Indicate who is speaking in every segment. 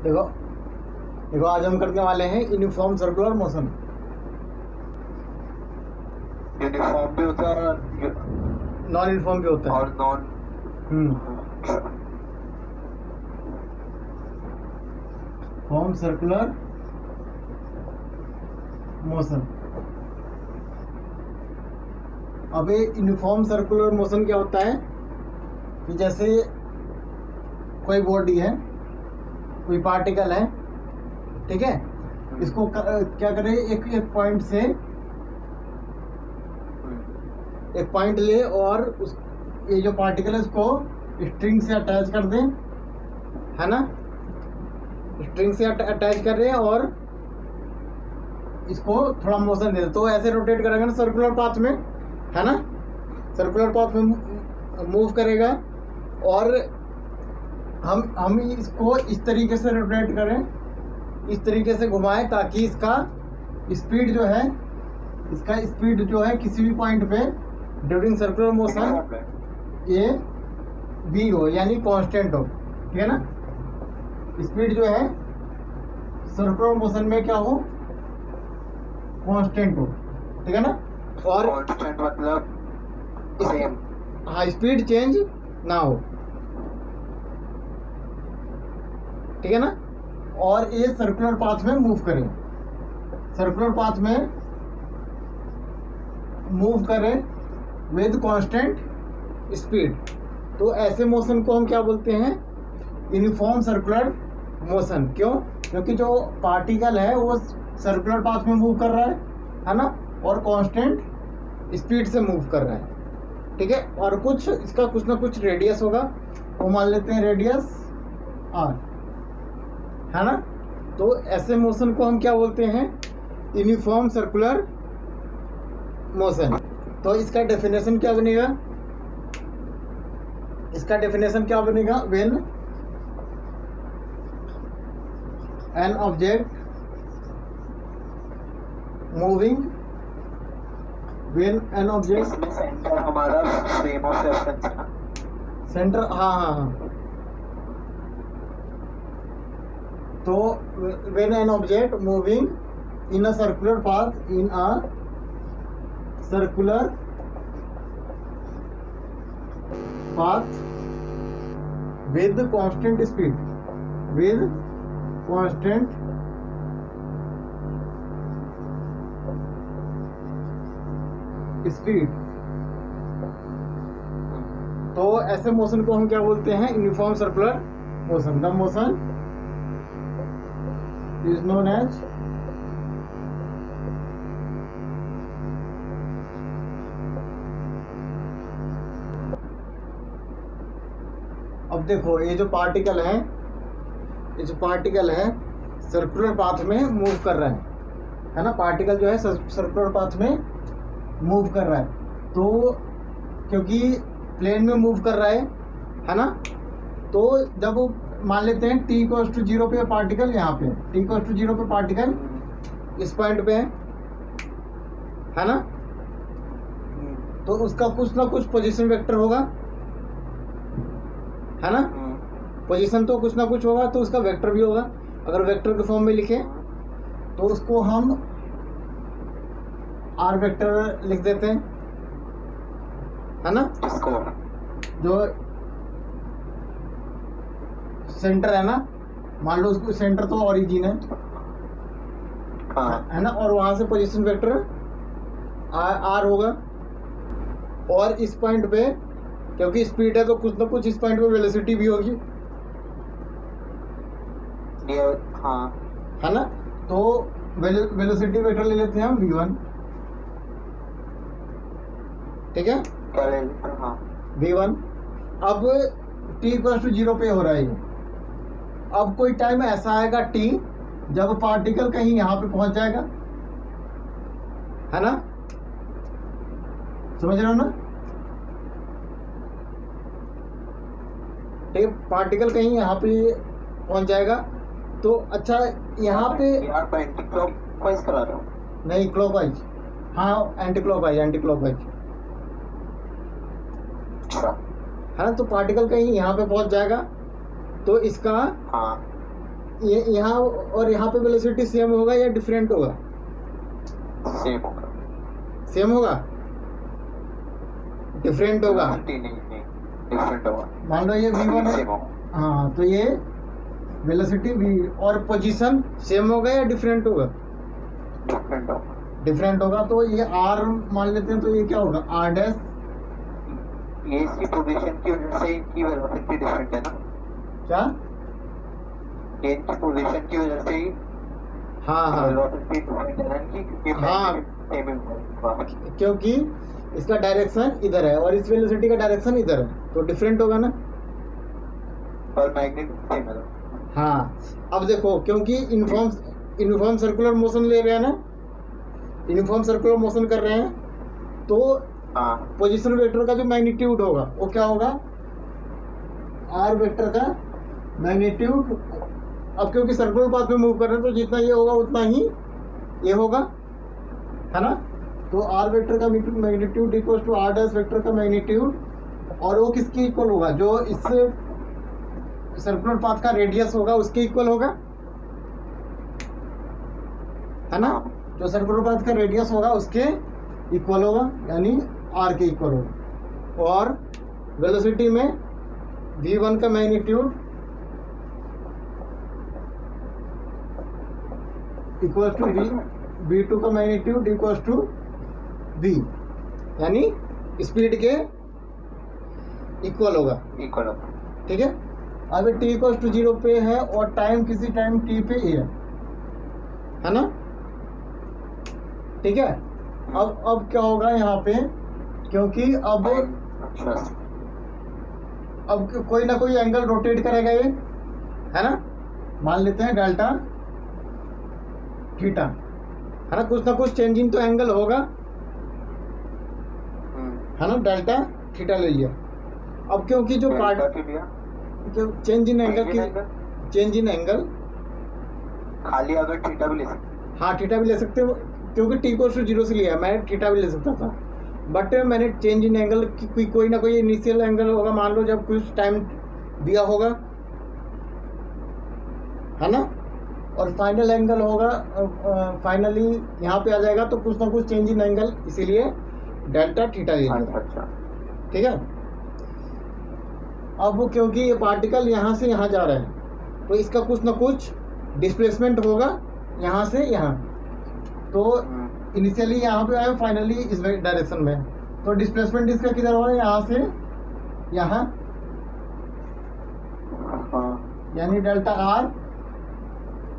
Speaker 1: देखो देखो, आज हम करने वाले हैं यूनिफॉर्म सर्कुलर मोशन।
Speaker 2: यूनिफॉर्म भी होता है
Speaker 1: नॉन यूनिफॉर्म भी होता है।
Speaker 2: और नॉन।
Speaker 1: Form circular motion. अब ये यूनिफॉर्म सर्कुलर मोशन क्या होता है कि जैसे कोई बॉडी है, कोई पार्टिकल है, ठीक है, इसको क्या करें, एक पॉइंट से एक पॉइंट ले और उस ये जो पार्टिकल है उसको स्ट्रिंग से अटैच कर दें, है ना। स्ट्रिंग से अटैच कर रहे हैं और इसको थोड़ा मोशन दे दें, तो ऐसे रोटेट करेंगे ना सर्कुलर पाथ में, है ना। सर्कुलर पाथ में मूव करेगा और हम इसको इस तरीके से रोटेट करें, इस तरीके से घुमाएं ताकि इसका स्पीड जो है किसी भी पॉइंट पे ड्यूरिंग सर्कुलर मोशन ये v हो, यानी कांस्टेंट हो, ठीक है ना। स्पीड जो है सर्कुलर मोशन में क्या हो, कांस्टेंट हो, ठीक है ना। और
Speaker 2: कांस्टेंट मतलब सेम,
Speaker 1: हाँ, स्पीड चेंज ना हो, ठीक है ना। और ये सर्कुलर पाथ में मूव करें, सर्कुलर पाथ में मूव करें विद कांस्टेंट स्पीड। तो ऐसे मोशन को हम क्या बोलते हैं, यूनिफॉर्म सर्कुलर मोशन। क्यों? क्योंकि जो पार्टिकल है वो सर्कुलर पाथ में मूव कर रहा है ना, और कांस्टेंट स्पीड से मूव कर रहा है, ठीक है। और कुछ इसका कुछ ना कुछ रेडियस होगा, वो मान लेते हैं रेडियस r, है ना। तो ऐसे मोशन को हम क्या बोलते हैं, यूनिफॉर्म सर्कुलर मोशन। तो इसका डेफिनेशन क्या बनेगा, when an object moving, when an object,
Speaker 2: इसमें सेंटर हमारा फ्रेम ऑफ रेफरेंस है ना,
Speaker 1: सेंटर, हाँ। तो when an object moving in a circular path, in a circular path with constant speed, with constant speed, तो ऐसे मोशन को हम क्या बोलते हैं, uniform circular motion. The motion is known as अब देखो, ये जो पार्टिकल है सर्कुलर पाथ में मूव कर रहा है ना। पार्टिकल जो है सर्कुलर पाथ में मूव कर रहा है, तो क्योंकि प्लेन में मूव कर रहा है ना। तो जब मान लेते हैं t=0 पे पार्टिकल, यहाँ पे t=0 पे पार्टिकल इस पॉइंट पे है ना, तो उसका कुछ ना कुछ पोजीशन वेक्टर होगा, है ना। पोजीशन तो कुछ ना कुछ होगा, तो उसका वेक्टर भी होगा। अगर वेक्टर के फॉर्म में लिखे तो उसको हम आर वेक्टर लिख देते हैं, है ना। जो सेंटर है ना, मान लो उसको सेंटर तो ओरिजिन है ना, और वहां से पोजीशन वेक्टर आर होगा। और इस पॉइंट पे क्योंकि स्पीड है तो कुछ ना कुछ इस पॉइंट पे वेलोसिटी भी होगी,
Speaker 2: हाँ,
Speaker 1: है ना। तो वेलोसिटी वेक्टर ले लेते हैं हम v1, ठीक है,
Speaker 2: हाँ,
Speaker 1: v1। अब t=0 पे हो रहा है ये। अब कोई टाइम ऐसा आएगा t जब पार्टिकल कहीं यहाँ पे पहुंच जाएगा, है ना, समझ रहे हो ना। ठीक है, पार्टिकल कहीं यहाँ पे पहुंच जाएगा, तो अच्छा यहाँ पे
Speaker 2: एंटी क्लॉकवाइज करा रहा हूँ,
Speaker 1: नहीं क्लॉकवाइज, हाँ एंटी क्लॉकवाइज, है ना। तो पार्टिकल कहीं यहाँ पे पहुंच जाएगा, तो इसका ये यहाँ और यहाँ पे वेलोसिटी सेम होगा या डिफरेंट होगा?
Speaker 2: सेम होगा।
Speaker 1: सेम होगा, डिफरेंट होगा?
Speaker 2: नहीं नहीं नहीं, डिफरेंट होगा।
Speaker 1: मान लो ये v1 है,
Speaker 2: सेम होगा।
Speaker 1: हाँ, तो ये वेलोसिटी v और पोजीशन सेम होगा या डिफरेंट होगा?
Speaker 2: डिफरेंट होगा।
Speaker 1: डिफरेंट होगा। तो ये r मान लेते हैं, तो ये क्या होगा? r dash.
Speaker 2: ये इसकी पोजीशन की वजह से इनकी वेलोसिटी डिफरेंट है ना?
Speaker 1: क्या?
Speaker 2: ये इनकी पोजीशन की वजह से ही
Speaker 1: हाँ हाँ
Speaker 2: वेलोसिटी डिफरेंट है ना इनकी, क्योंकि
Speaker 1: हाँ।
Speaker 2: सेम होगा।
Speaker 1: क्योंकि इसका डायरेक्शन इधर है और इस वेलोसिटी का डायरेक्शन इधर है, तो डिफरेंट होगा ना?
Speaker 2: और मैग्नेटिक सेम है।
Speaker 1: हाँ, अब देखो, क्योंकि यूनिफॉर्म सर्कुलर मोशन ले रहे हैं ना, यूनिफॉर्म सर्कुलर मोशन कर रहे हैं, तो
Speaker 2: हाँ
Speaker 1: पोजीशन वेक्टर का जो मैग्नीट्यूड होगा वो क्या होगा? आर वेक्टर का मैग्नीट्यूड। अब क्योंकि सर्कुलर पाथ में मूव कर रहे हैं, तो जितना ये होगा उतना ही ये होगा, है ना? तो आर वेक्टर का magnitude equal to R dash vector का मैग्नीट्यूड, और वो किसके इक्वल होगा? जो इससे सर्कुलर पाथ का रेडियस होगा उसके इक्वल होगा, है ना? जो सर्कुलर पाथ का रेडियस होगा उसके इक्वल होगा, यानी आर के इक्वल होगा। और वेलोसिटी में v1 का मैग्नीट्यूड इक्वल टू v2 का मैग्नीट्यूड इक्वल टू v, यानी स्पीड के इक्वल होगा।
Speaker 2: इक्वल होगा।
Speaker 1: ठीक है। अब t इक्वल टू 0 पे है और टाइम किसी टाइम t पे है ना? ठीक है। अब क्या होगा यहाँ पे, क्योंकि अब कोई ना कोई एंगल रोटेट करेगा ये, है ना? मान लेते हैं डेल्टा थीटा, है ना? कुछ ना कुछ चेंजिंग तो एंगल होगा, है ना? डेल्टा थीटा ले लिया। अब क्योंकि जो चेंज इन एंगल
Speaker 2: खाली अगर थीटा भी ले सकते,
Speaker 1: हाँ थीटा भी ले सकते हो, क्योंकि टी को 0 से लिया, मैं थीटा भी ले सकता था, बट मैंने चेंज इन एंगल कोई ना कोई इनिशियल एंगल होगा, मान लो जब कुछ टाइम दिया होगा, है ना? और फाइनल एंगल होगा, फाइनली यहाँ पे आ जाएगा, तो कुछ ना कुछ चेंज इन एंगल, इसीलिए डेल्टा थीटा ले लिया।
Speaker 2: अच्छा।
Speaker 1: ठीक है। अब क्योंकि ये पार्टिकल यहाँ से यहाँ जा रहे हैं, तो इसका कुछ ना कुछ डिस्प्लेसमेंट होगा यहाँ से यहाँ, तो इनिशियली यहाँ पे आए, फाइनली इस डायरेक्शन में, तो डिस्प्लेसमेंट इसका किधर हो रहा है? यहाँ से यहाँ, यानी delta R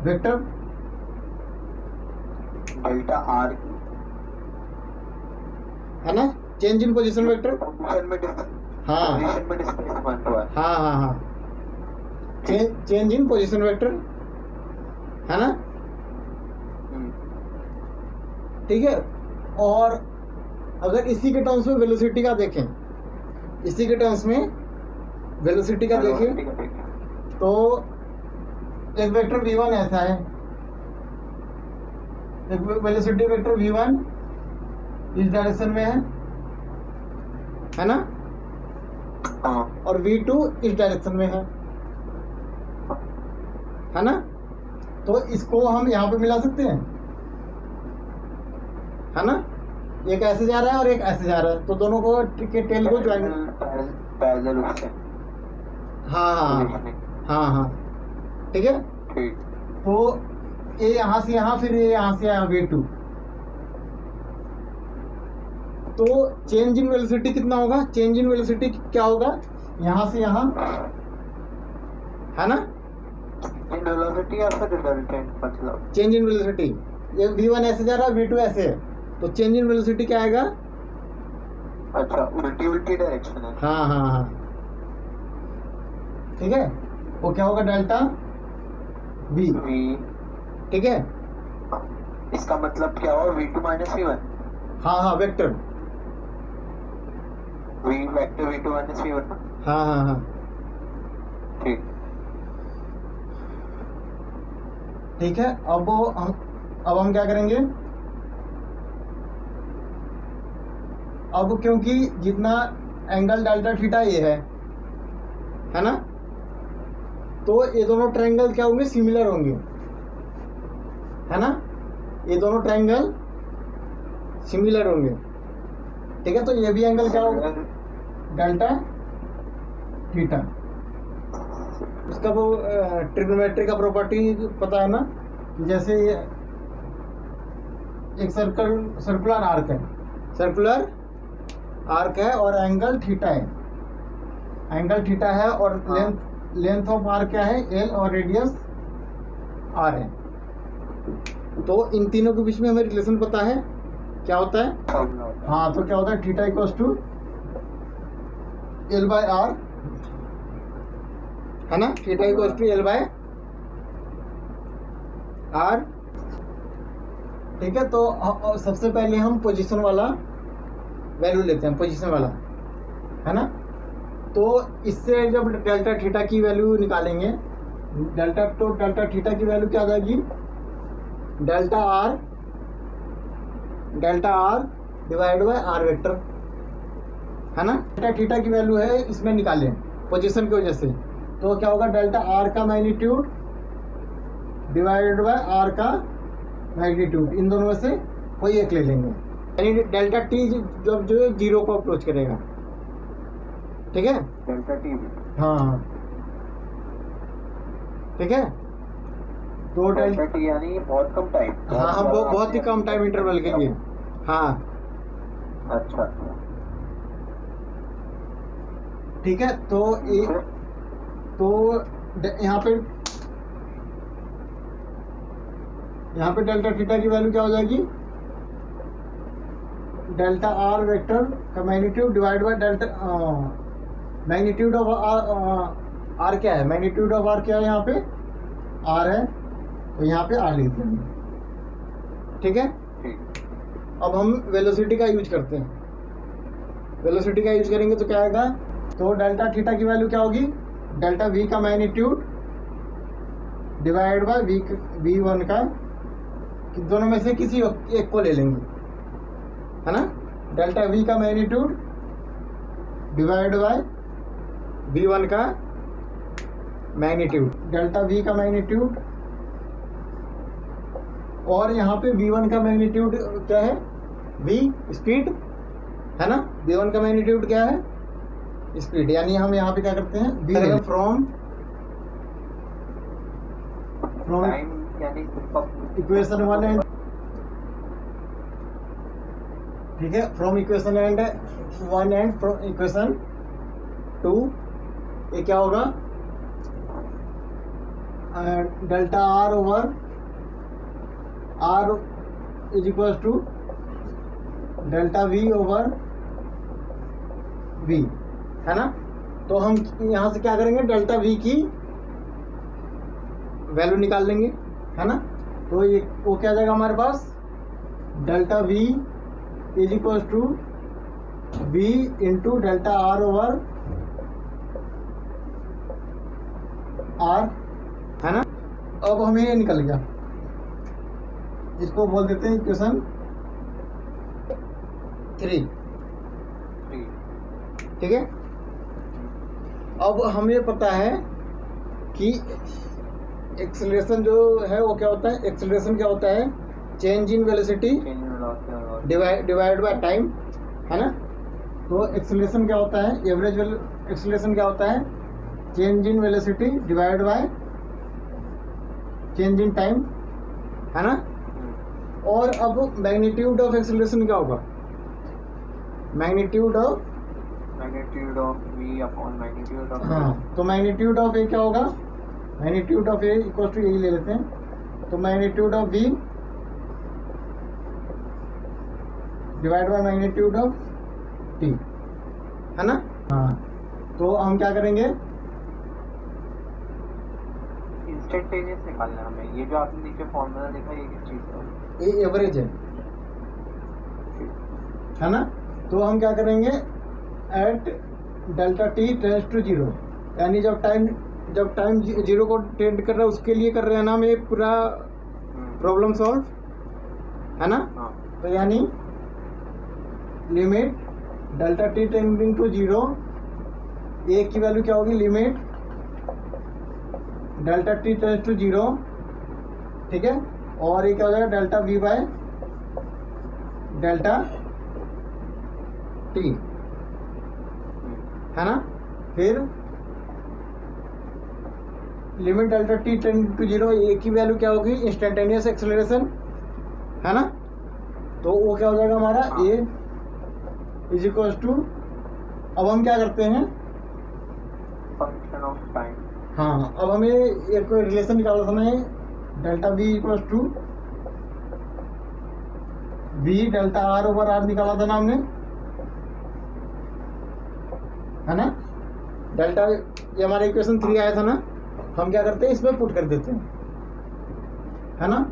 Speaker 1: vector,
Speaker 2: delta R,
Speaker 1: है ना? Change in position vector. हाँ हाँ हाँ हाँ, चेंज इन पोजीशन वेक्टर, है ना? ठीक है। और अगर इसी के टर्म्स में वेलोसिटी का देखें, इसी के टर्म्स में वेलोसिटी का देखें, तो एक वेक्टर v1 ऐसा है, एक वेलोसिटी वेक्टर v1 इस डायरेक्शन में है ना? और v2 इस डायरेक्शन में है ना? तो इसको हम यहाँ पे मिला सकते हैं, है ना? एक ऐसे जा रहा है और एक ऐसे जा रहा है, तो दोनों को के टेल को ज्वाइन,
Speaker 2: पैरेलल रूप से।
Speaker 1: हाँ हाँ हाँ हाँ, ठीक है। तो ये यहाँ से यहाँ, फिर ये यहाँ से यहाँ v2, तो चेंज इन वेलोसिटी कितना होगा? चेंज इन वेलोसिटी क्या होगा? यहाँ से यहाँ, है ना?
Speaker 2: वेलोसिटी या फिर रिजल्टेंट, मतलब
Speaker 1: चेंज इन वेलोसिटी, ये v1 ऐसे जा रहा है, v2 ऐसे है, तो चेंज इन वेलोसिटी क्या आएगा?
Speaker 2: अच्छा, उल्टी डायरेक्शन है।
Speaker 1: हाँ हाँ हाँ, ठीक है। वो क्या होगा? डेल्टा v, ठीक है।
Speaker 2: इसका मतलब क्या हुआ? v2 minus v1।
Speaker 1: हाँ हाँ, vector
Speaker 2: vector v2 minus v1।
Speaker 1: हाँ हाँ हाँ,
Speaker 2: ठीक
Speaker 1: ठीक है। अब हम क्या करेंगे? अब क्योंकि जितना एंगल डेल्टा थीटा ये है ना? तो ये दोनों ट्रायंगल क्या होंगे, सिमिलर होंगे, है ना, ये दोनों ट्रायंगल सिमिलर होंगे, ठीक है। तो ये भी एंगल क्या होगा, डेल्टा थीटा। उसका वो ट्रिग्नोमेट्री का प्रॉपर्टी पता है ना, जैसे ये एक सर्कुलर आर्क है और एंगल थीटा है, और लेंथ ऑफ आर्क क्या है, एल, और रेडियस आर है। तो इन तीनों के बीच में हमें रिलेशन पता है, क्या होता है, हाँ, तो क्या होता है, theta equals to L by R, है ना, theta equals to L by R, ठीक है। तो सबसे पहले हम पोजीशन वाला वैल्यू लेते हैं, पोजीशन वाला, है ना। तो इससे जब डेल्टा थीटा की वैल्यू निकालेंगे, डेल्टा थीटा की वैल्यू क्या आ जाएगी, delta R divide by R vector, है ना। डेल्टा थीटा की वैल्यू है इसमें निकालें पोजीशन की वजह से, तो क्या होगा, डेल्टा आर का मैग्नीट्यूड डिवाइडेड बाय आर का मैग्नीट्यूड, इन दोनों में से कोई एक ले लेंगे, यानी डेल्टा टी जब जो है जीरो को अप्रोच करेगा, ठीक है,
Speaker 2: डेल्टा टी,
Speaker 1: हाँ, ठीक है। तो
Speaker 2: डेल्टा टी यानी बहुत कम टाइम,
Speaker 1: हाँ, हम बहुत ही कम टाइम इंटरवल के लिए, हाँ,
Speaker 2: अच्छा,
Speaker 1: ठीक है। तो यहाँ पे डेल्टा थीटा की वैल्यू क्या हो जाएगी, डेल्टा आर वेक्टर का magnitude divide by delta magnitude of R क्या है, मैग्नीट्यूड ऑफ आर क्या है, यहाँ पे आर है, तो यहाँ पे आर लिख देंगे, ठीक है। अब हम वेलोसिटी का यूज करते हैं, वेलोसिटी का यूज करेंगे तो क्या आएगा, तो डेल्टा थीटा की वैल्यू क्या होगी, डेल्टा वी का magnitude divide by V one का, दोनों में से किसी एक को ले लेंगे, है ना, डेल्टा वी का magnitude divide by V one का मैग्नीट्यूड, डेल्टा वी का मैग्नीट्यूड, और यहाँ पे वी वन का मैग्नीट्यूड क्या है, वी स्पीड, है ना, वी वन का मैग्नीट्यूड क्या है, स्पीड, यानी हम यहाँ पे क्या करते हैं, वी फ्रॉम इक्वेशन 1 एंड, ठीक है, from equation 1 and from equation 2, ये क्या होगा, delta R over R is equal to delta V over V, है ना। तो हम यहाँ से क्या करेंगे, डेल्टा वी की वैल्यू निकाल लेंगे, है ना। तो ये वो क्या आ जाएगा हमारे पास, delta V is equal to V into delta R over R, है ना। अब हमें ये निकल गया, इसको बोल देते हैं इक्वेशन 3, ठीक है। अब हमें पता है कि एक्सेलरेशन जो है वो क्या होता है, एक्सेलरेशन क्या होता है, change in velocity divide by time, है ना। तो एक्सेलरेशन क्या होता है, एवरेज एक्सेलरेशन क्या होता है, change in velocity divide by change in time, है ना। और अब मैग्नीट्यूड ऑफ एक्सेलरेशन क्या होगा, magnitude of
Speaker 2: v upon magnitude of,
Speaker 1: हाँ, तो मैग्नीट्यूड ऑफ ए क्या होगा, magnitude of A equal to यही ले लेते हैं, तो magnitude of v divide by magnitude of t, है ना। हाँ, तो हम क्या करेंगे,
Speaker 2: इंस्टेंटेनियस निकालना है हमें, ये जो आपने नीचे फॉर्मूला लिखा है ये किस चीज़ का है,
Speaker 1: ये एवरेज है ना। तो हम क्या करेंगे, at delta T tends to zero, यानी जब टाइम जीरो को टेंड कर रहा है उसके लिए कर रहे हैं ना हम ये पूरा प्रॉब्लम सॉल्व, है ना। तो यानी limit delta T tending to zero, A की वैल्यू क्या होगी, limit delta T tends to 0, ठीक है, और ये क्या हो जाएगा delta V by delta T, है ना। फिर limit delta T tend to 0, A की वैल्यू क्या होगी इंस्टेंटेनियस एक्सेलरेशन, है ना। तो वो क्या हो जाएगा हमारा ए इज इक्वल्स टू, अब हम क्या करते हैं
Speaker 2: फंक्शन ऑफ टाइम।
Speaker 1: हाँ, अब हमें एक रिलेशन निकालना था, हमें delta V equals to V delta R over R निकाला था ना हमने, है ना। डेल्टा ये हमारा इक्वेशन 3 आया था ना, हम क्या करते हैं इसमें पुट कर देते हैं, है ना।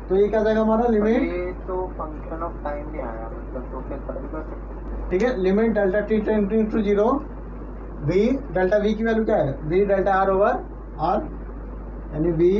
Speaker 1: तो ये क्या जाएगा हमारा लिमिट,
Speaker 2: ये तो फंक्शन ऑफ टाइम नहीं आया, मतलब तो फिर तभी कर सकते हैं।
Speaker 1: ठीक है, limit delta T tending to 0, V delta V की वैल्यू क्या है V delta R over R, यानी वी,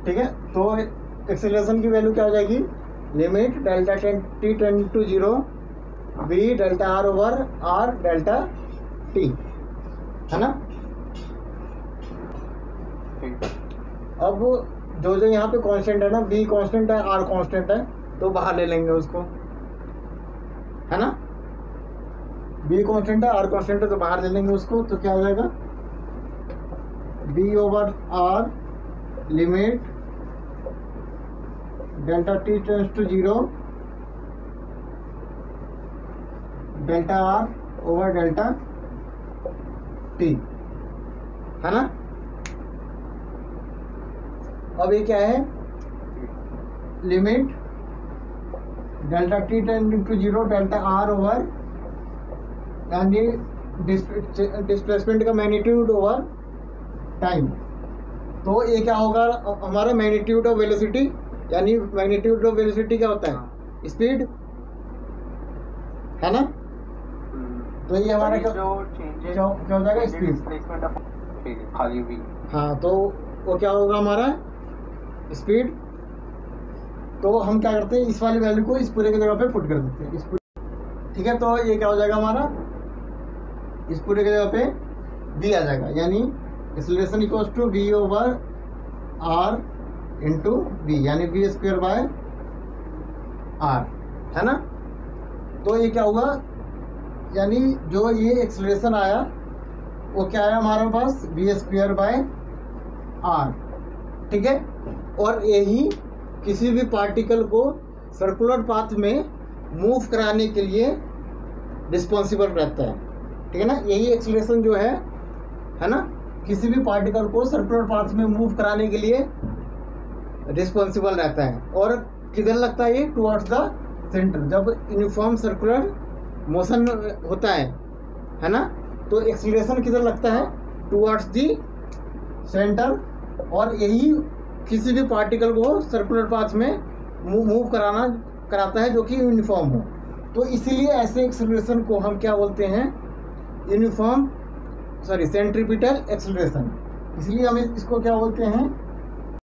Speaker 1: ठीक है। तो एक्सेलरेशन की वैल्यू क्या हो जाएगी limit delta T tending to 0, V delta R over R delta T, है ना।
Speaker 2: ठीक है।
Speaker 1: अब जो जो यहाँ पे कांस्टेंट है ना, v कांस्टेंट है, r कांस्टेंट है, तो बाहर ले लेंगे उसको, है ना। v कांस्टेंट है, r कांस्टेंट है, तो बाहर ले लेंगे उसको, तो क्या हो जाएगा v over r limit delta t tends to 0 delta r over delta t, है ना। अब ये क्या है limit delta T tending to 0 delta R over, यानी डिस्प्लेसमेंट का मैग्नीट्यूड ओवर टाइम। तो ये क्या होगा हमारा मैग्नीट्यूड ऑफ वेलोसिटी, यानी मैग्नीट्यूड ऑफ वेलोसिटी क्या होता है स्पीड, है ना। तो ये हमारा क्या हो जाएगा स्पीड,
Speaker 2: खाली भी।
Speaker 1: हाँ, तो वो क्या होगा हमारा स्पीड। तो हम क्या करते हैं इस वाली वैल्यू को इस पूरे की जगह पे पुट कर देते हैं, इस पूरे, ठीक है। तो ये क्या हो जाएगा हमारा इस पूरे की जगह पे v आ जाएगा, यानी acceleration equals to v over r into V, यानी v स्क्वायर बाय r, है ना। तो ये क्या होगा, यानी जो ये एक्सेलरेशन आया वो क्या आया हमारे पास v स्क्वायर बाय r, ठीक है। और यही किसी भी पार्टिकल को सर्कुलर पाथ में मूव कराने के लिए रिस्पॉन्सिबल रहता है, ठीक है ना। यही एक्सेलरेशन जो है ना, किसी भी पार्टिकल को सर्कुलर पाथ में मूव कराने के लिए रिस्पॉन्सिबल रहता है। और किधर लगता है ये टुवर्ड्स द सेंटर, जब यूनिफॉर्म सर्कुलर मोशन होता है ना, तो एक्सेलरेशन किधर लगता है टुवर्ड्स दी सेंटर। और यही किसी भी पार्टिकल को सर्कुलर पाथ में मूव कराता है जो कि यूनिफॉर्म हो। तो इसीलिए ऐसे एक्सेलरेशन को हम क्या बोलते हैं सेंट्रीपिटल एक्सेलरेशन। इसलिए हम इसको क्या बोलते हैं